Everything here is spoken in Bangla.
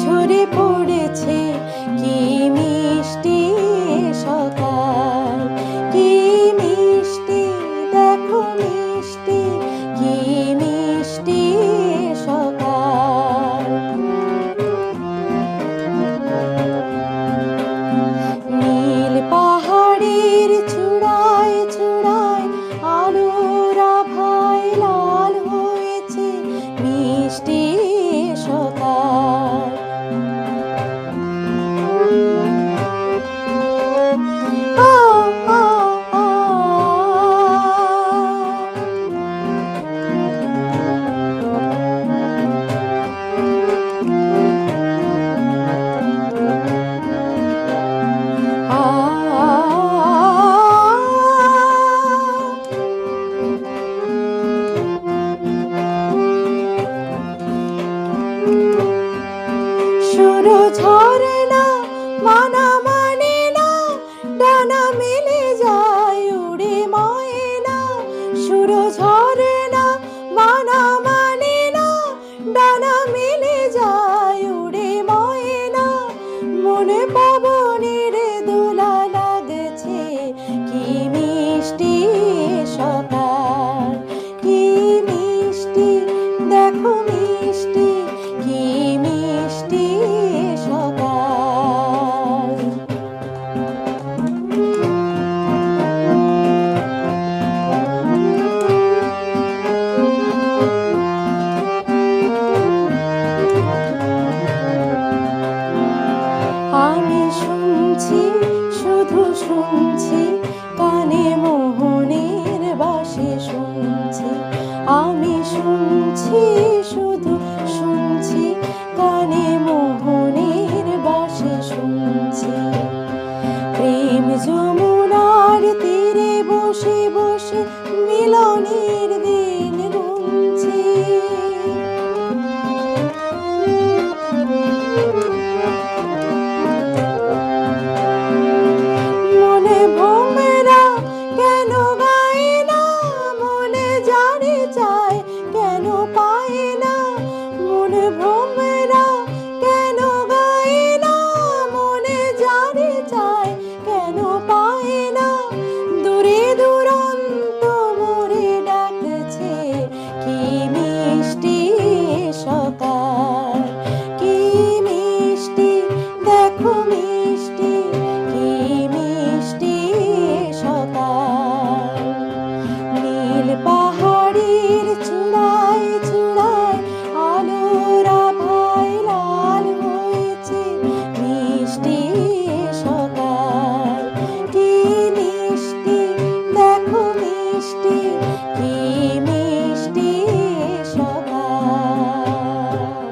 ঝরে পড়েছে কি মিষ্টি সকাল, কি মিষ্টি দেখো মিষ্টি, কি মিষ্টি সকাল। নীল পাহাড়ের চূড়ায় চূড়ায় আলোর আভায় লাল হয়েছে মিষ্টি সকাল। আ আ আ সুর ঝরে না, মানা মানে না, ডানা মেলে যায় উড়ে ময়না। সুর ঝরে না, মানা মানে না, ডানা মেলে যায় উড়ে ময়না। মনে পবনের দোলা লাগছে কি মিষ্টি সকাল, কি মিষ্টি দেখো মিষ্টি, কি মিষ্টি সকাল। আমি শুনছি শুধু শুনছি, কানে মোহনের বাঁশি শুনছি। আমি শুনছি শুধু শুনছি, কানে মোহনের বাঁশি শুনছি। প্রেম যমুনার তীরে বসে বসে মিলনের দিন গুনছি। মনে ভোমরা কেন গায় না, মনে জানে চায় কেন পায় না। মনে ভোমরা কেন গায় না, মনে জানে চায় কেন পায় না। দূরে দুরন্ত মোরে ডাকছে কি মিষ্টি সকাল, কি মিষ্টি দেখো মিষ্টি, কি মিষ্টি সকাল। নীল পাহাড়ের চূড়ায় চূড়ায় আলোর আভায় লাল হয়েছে মিষ্টি